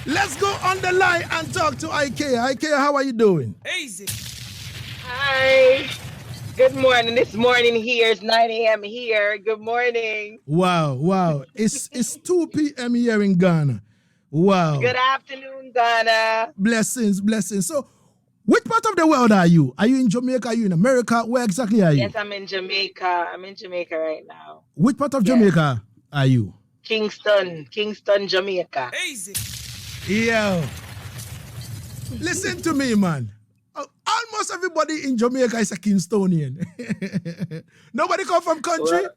Let's go on the line and talk to Ikea. Ikea, how are you doing? Easy. Hi. Good morning. It's morning here. It's 9 a.m. here. Good morning. Wow. It's 2 p.m. here in Ghana. Wow. Good afternoon, Ghana. Blessings. So, which part of the world are you? Are you in Jamaica? Are you in America? Where exactly are you? Yes, I'm in Jamaica. I'm in Jamaica right now. Which part of Yes. Jamaica are you? Kingston, Jamaica. Easy. Yo. Listen to me, man. Almost everybody in Jamaica is a Kingstonian. Nobody come from country? Well,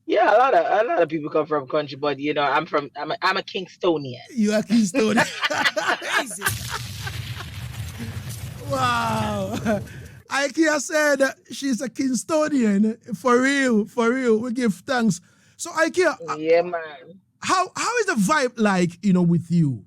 yeah, a lot of people come from country, but I'm a Kingstonian. You are Kingstonian. Easy. Wow. Ikea said she's a Kingstonian. For real. We give thanks. So Ikea, Yeah, man. how is the vibe like, with you?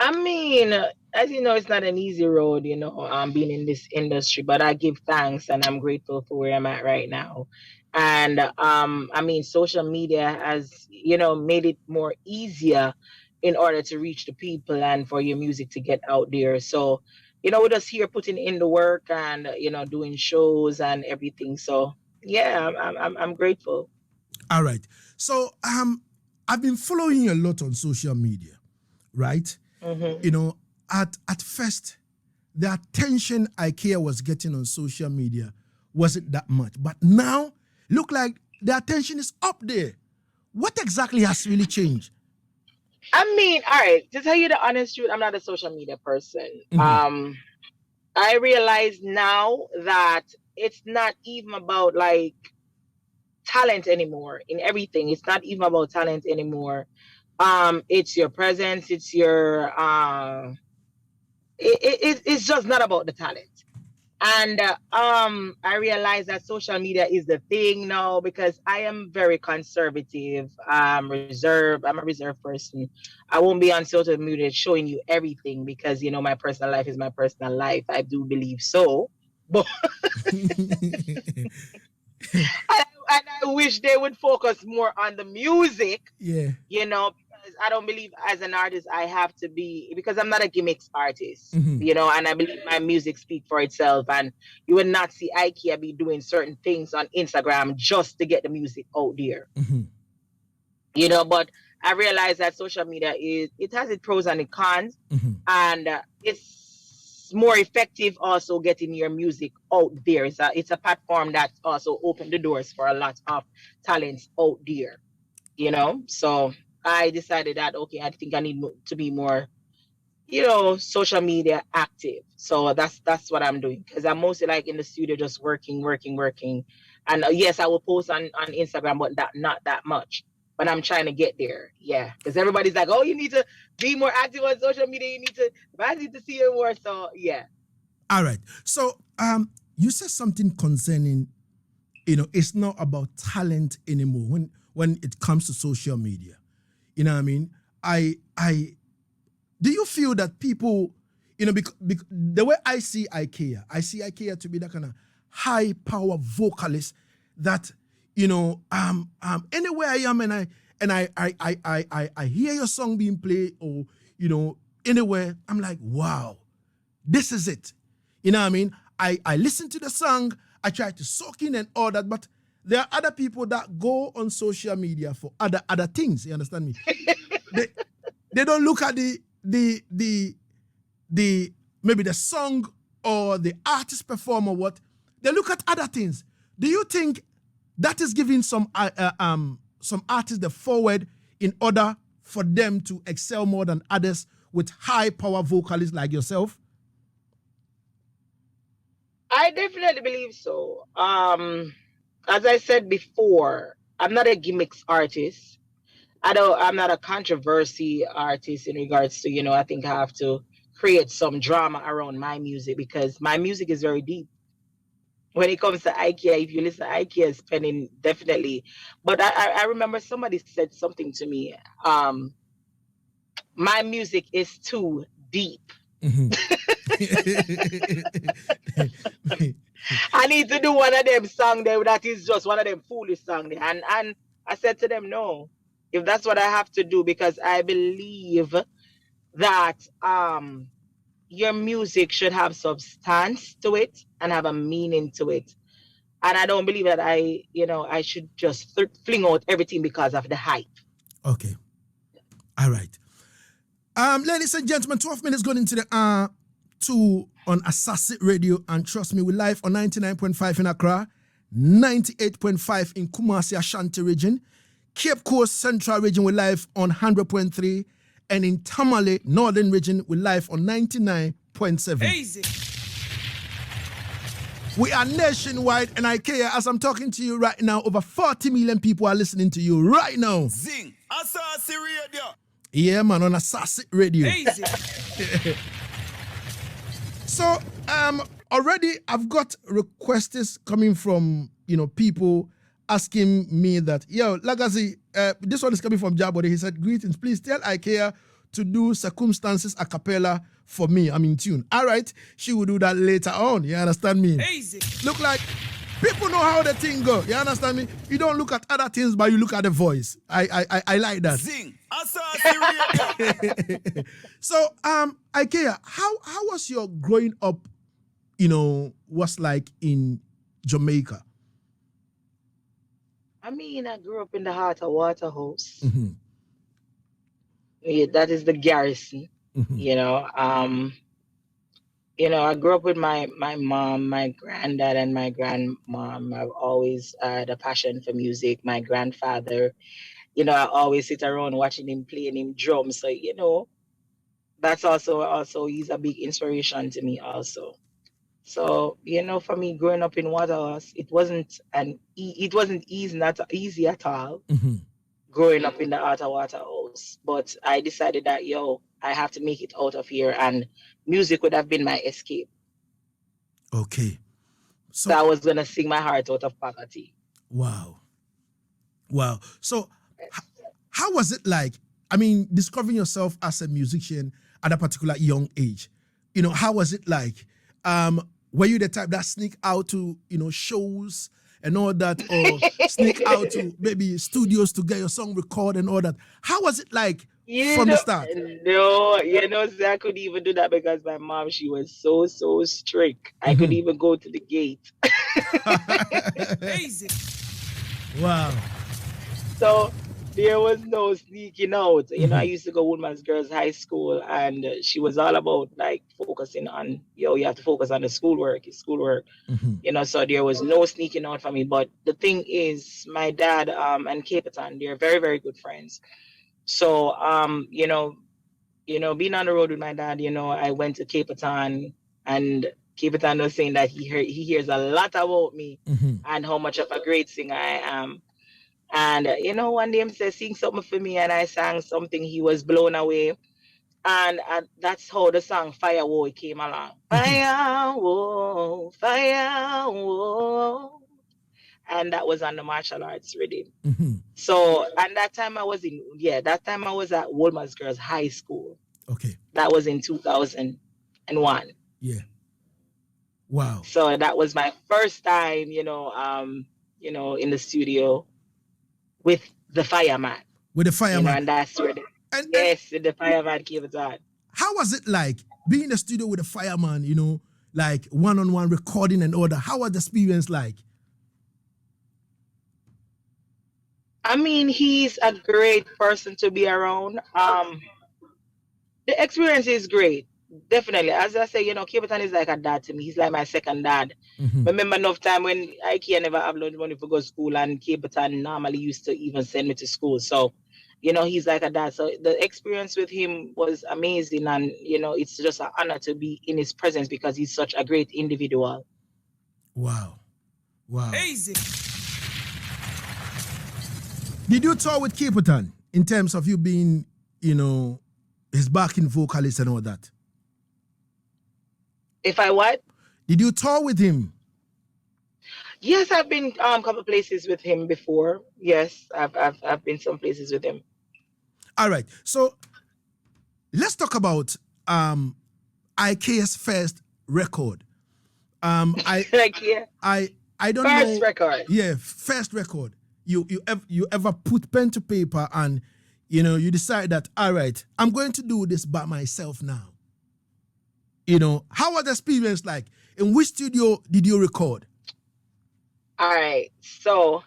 I mean, as you know, it's not an easy road, being in this industry, but I give thanks and I'm grateful for where I'm at right now. And I mean, social media has, made it more easier in order to reach the people and for your music to get out there. So, we're just here putting in the work and, doing shows and everything. So, yeah, I'm grateful. All right. So I've been following you a lot on social media, right? Mm-hmm. At first, the attention Ikea was getting on social media wasn't that much. But now, look like the attention is up there. What exactly has really changed? I mean, all right, to tell you the honest truth, I'm not a social media person. Mm-hmm. I realize now that it's not even about like talent anymore in everything. It's not even about talent anymore. It's your presence, it's just not about the talent. And I realize that social media is the thing now because I am very conservative, reserved. I'm a reserved person. I won't be on social media showing you everything because my personal life is my personal life. I do believe so, but and I wish they would focus more on the music. Yeah. Because I don't believe as an artist I have to be, because I'm not a gimmicks artist, Mm-hmm. and I believe my music speaks for itself. And you will not see IKEA be doing certain things on Instagram just to get the music out there. Mm-hmm. But I realize that social media it has its pros and its cons, Mm-hmm. and it's more effective also getting your music out there. It's a platform that also opened the doors for a lot of talents out there. So I decided that okay, I think I need to be more social media active. So that's what I'm doing, because I'm mostly like in the studio just working. And yes, I will post on Instagram, but not that much. But I'm trying to get there. Yeah, because everybody's like, oh, you need to be more active on social media, I need to see you more. So yeah. All right. So you said something concerning, it's not about talent anymore when it comes to social media. You know what I mean? I do you feel that people, the way I see IKEA to be that kind of high power vocalist that, anywhere I am and I hear your song being played, or, anywhere, I'm like, wow, this is it. You know what I mean? I listen to the song, I try to soak in and all that, but there are other people that go on social media for other things. You understand me? they don't look at the maybe the song or the artist perform or what. They look at other things. Do you think that is giving some artists the forward in order for them to excel more than others with high power vocalists like yourself? I definitely believe so. As I said before, I'm not a gimmicks artist. I'm not a controversy artist in regards to, I think I have to create some drama around my music because my music is very deep. When it comes to IKEA, if you listen to IKEA spending definitely. But I remember somebody said something to me. My music is too deep. Mm-hmm. I need to do one of them songs there that is just one of them foolish songs. And I said to them, no. if that's what I have to do, because I believe that your music should have substance to it and have a meaning to it. And I don't believe that I should just fling out everything because of the hype. Okay. All right. Ladies and gentlemen, 12 minutes going into the 2 on Asaase Radio, and trust me, we're live on 99.5 in Accra, 98.5 in Kumasi, Ashanti region, Cape Coast Central region, we're live on 100.3, and in Tamale, Northern region, we're live on 99.7. Easy. We are nationwide, and Ikaya, as I'm talking to you right now, over 40 million people are listening to you right now. Zing. Asaase Radio. Yeah, man, on Asaase Radio. Easy. So, already I've got requests coming from, people asking me that, yo, Lagazee, this one is coming from Jabode. He said, greetings, please tell Ikea to do Circumstances a cappella for me. I'm in tune. All right, she will do that later on. You understand me? Easy. Look like people know how the thing go. You understand me? You don't look at other things, but you look at the voice. I like that. Zing. Asaase Radio. So, Ikea, how was your growing up, was like in Jamaica? I mean, I grew up in the heart of Waterhouse. Mm-hmm. Yeah, that is the garrison. Mm-hmm. I grew up with my mom, my granddad, and my grandmom. I've always had a passion for music. My grandfather, I always sit around watching him playing him drums. So, that's also he's a big inspiration to me also. So, for me growing up in Waterhouse, it wasn't easy, not easy at all. Mm-hmm. Growing up in the outer Waterhouse, but I decided that I have to make it out of here, and music would have been my escape. Okay. So I was gonna sing my heart out of poverty. Wow. So how was it like? I mean, discovering yourself as a musician at a particular young age. How was it like? Were you the type that sneak out to, shows and all that, or sneak out to maybe studios to get your song recorded and all that? How was it like from the start? No, I couldn't even do that because my mom, she was so strict. I couldn't even go to the gate. Easy. Wow. So there was no sneaking out. I used to go Woodman's Girls High School, and she was all about like focusing on, you have to focus on the schoolwork. Mm-hmm. So there was no sneaking out for me. But the thing is, my dad and Capitan, they're very, very good friends. So being on the road with my dad, I went to Capitan, and Capitan was saying that he hears a lot about me and how much of a great singer I am. And one day he said, sing something for me, and I sang something. He was blown away. And that's how the song Firewall came along. Firewall. And that was on the martial arts rhythm. Mm-hmm. So, and that time I was at Woodman's Girls High School. Okay. That was in 2001. Yeah. Wow. So that was my first time, in the studio with the fireman. With the fireman. And that's where the fireman came on. How was it like being in the studio with a fireman, like one-on-one recording and all that? How was the experience like? I mean, he's a great person to be around. The experience is great. Definitely. As I say, Capitan is like a dad to me. He's like my second dad. Mm-hmm. Remember enough time when Ikea never have no money for go to school, and Capitan normally used to even send me to school. So, he's like a dad. So the experience with him was amazing, and it's just an honor to be in his presence because he's such a great individual. Wow. Easy. Did you tour with Capitan in terms of you being, his backing vocalist and all that? If I what? Did you tour with him? Yes, I've been a couple places with him before. Yes, I've been some places with him. All right. So let's talk about Ikea's first record. I don't know. First record. Yeah, first record. you ever put pen to paper and you decide that, all right, I'm going to do this by myself now. How was the experience like? In which studio did you record? All right. So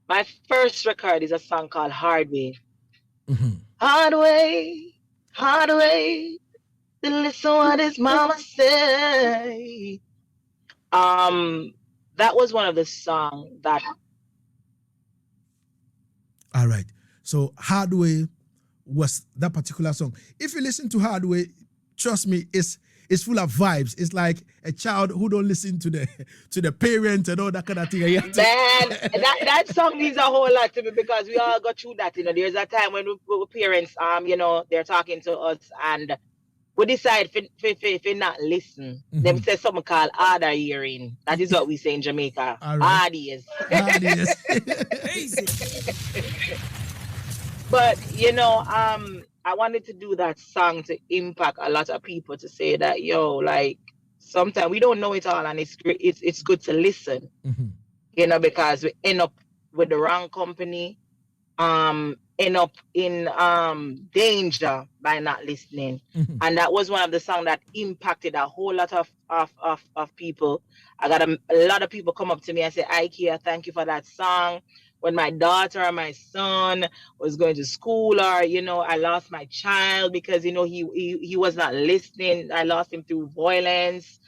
my first record is a song called Hard Way. Mm-hmm. Hard way to listen what his mama say. That was one of the songs that. All right. So Hard Way was that particular song. If you listen to Hard Way, trust me, it's full of vibes. It's like a child who don't listen to the parent and all that kind of thing. Man, that song means a whole lot to me because we all go through that. There's a time when we parents, they're talking to us and we decide if not listen. Mm-hmm. Them say something called hard hearing. That is what we say in Jamaica. All right. Hard ears. Hard ears. But I wanted to do that song to impact a lot of people, to say that like sometimes we don't know it all, and it's great. It's good to listen. Mm-hmm. Because we end up with the wrong company, end up in danger by not listening. Mm-hmm. And that was one of the songs that impacted a whole lot of people. I got a lot of people come up to me and say, Ikea, thank you for that song. When my daughter or my son was going to school, or I lost my child because he was not listening. I lost him through violence,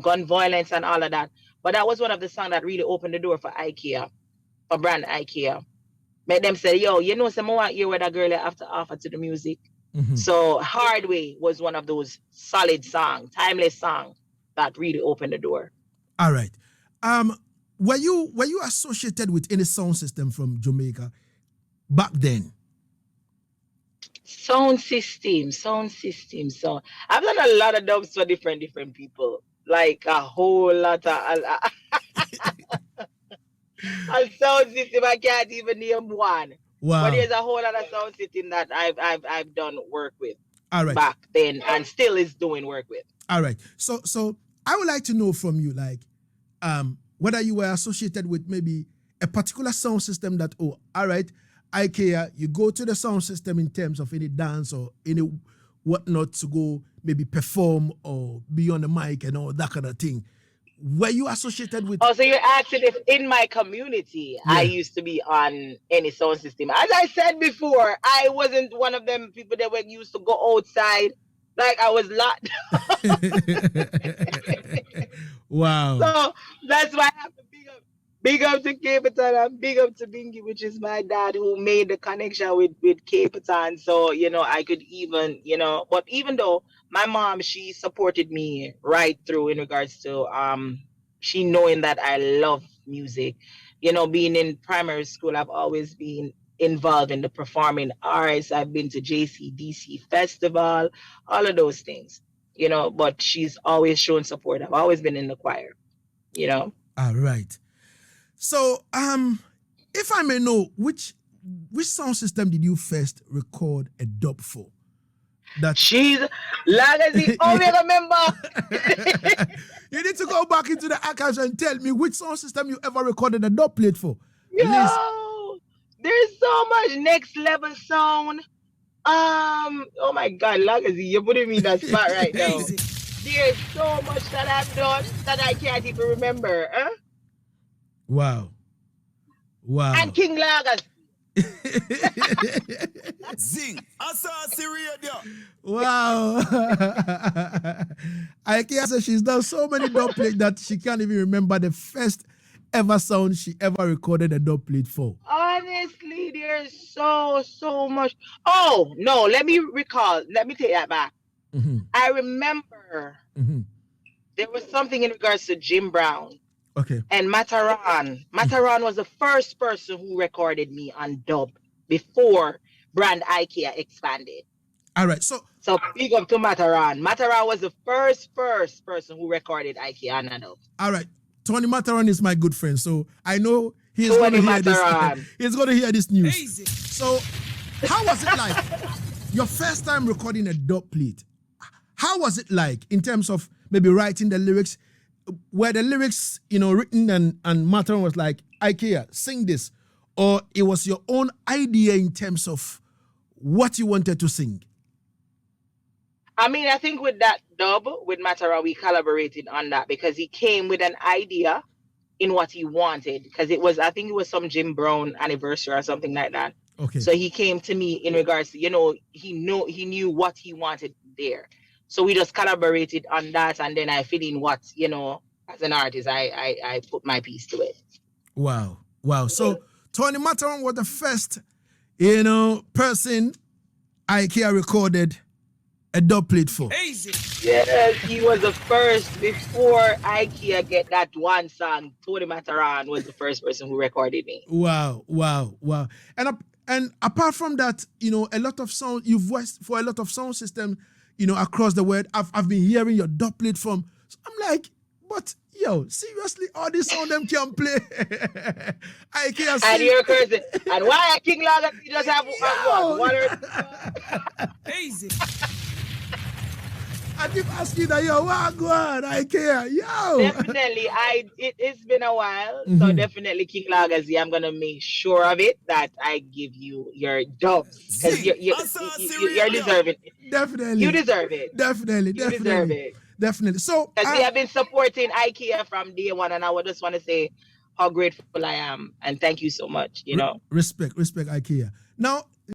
gun violence and all of that. But that was one of the songs that really opened the door for Ikea, for brand Ikea. Made them say, some want hear what that girl have to offer to the music. Mm-hmm. So Hard Way was one of those solid songs, timeless songs that really opened the door. All right. Were you associated with any sound system from Jamaica back then? Sound system. So I've done a lot of dubs for different people. Like a whole lot of a sound system. I can't even name one. Wow. But there's a whole lot of sound system that I've done work with. All right. Back then, and still is doing work with. All right. So I would like to know from you, like, whether you were associated with maybe a particular sound system that, all right, Ikea, you go to the sound system in terms of any dance or any whatnot to go maybe perform or be on the mic and all that kind of thing. Were you associated with? Oh, so you're asking if in my community I used to be on any sound system. As I said before, I wasn't one of them people that were used to go outside. Like I was locked. Wow. So that's why I have to big up to Capitan and big up to Bingy, which is my dad who made the connection with Capitan. So, I could even, but even though my mom, she supported me right through in regards to she knowing that I love music. Being in primary school, I've always been involved in the performing arts. I've been to JCDC Festival, all of those things, but she's always shown support. I've always been in the choir, All right. So, if I may know, which sound system did you first record a dub for? She's Lagazee. Oh, you remember? You need to go back into the archives and tell me which sound system you ever recorded a dub plate for. Yo, there's so much next level sound. Oh my God, Lagazee, you're putting me in that spot right now. There's so much that I've done that I can't even remember. Huh? Wow. And King Lagazee. Zing. Asaase radio. Wow. Ikea says she's done so many dub plates that she can't even remember the first ever sound she ever recorded a dub plate for. Honestly, there's so much. Oh, no, let me recall. Let me take that back. Mm-hmm. I remember there was something in regards to Jim Brown. Okay. And Mataran. Mataran was the first person who recorded me on dub before brand Ikea expanded. All right. So big up to Mataran. Mataran was the first person who recorded Ikea on a dub. All right. Tony Mataran is my good friend, so I know he's going to hear this. He's going to hear this news. Easy. So, how was it like? Your first time recording a dub plate. How was it like in terms of maybe writing the lyrics? Were the lyrics, written and Mataran was like, Ikea, sing this? or it was your own idea in terms of what you wanted to sing? I mean, I think with that dub with Matara, we collaborated on that because he came with an idea in what he wanted. Because I think it was some Jim Brown anniversary or something like that. Okay. So he came to me in regards to, he knew what he wanted there. So we just collaborated on that, and then I fill in what, as an artist, I put my piece to it. Wow. So Tony Mataran was the first, person Ikea recorded a dub plate for. Easy. Yes, he was the first. Before Ikea get that one song, Tony Mataran was the first person who recorded me. Wow. And apart from that, a lot of sound, you've voiced for a lot of sound systems, across the world. I've been hearing your dub plate from. So I'm like, but seriously, all this sound them can play. Ikea. And you're cursing. And why King Lagazee just have one or Easy. I keep asking that, what go on, Ikea, Definitely, it's been a while, so definitely King Lagazee, I'm gonna make sure of it that I give you your dubs because you're deserving. Definitely, You deserve it. Definitely. Deserve it. Definitely. So, because we have been supporting Ikea from day one, and I would just want to say how grateful I am and thank you so much. Respect, Ikea. Now,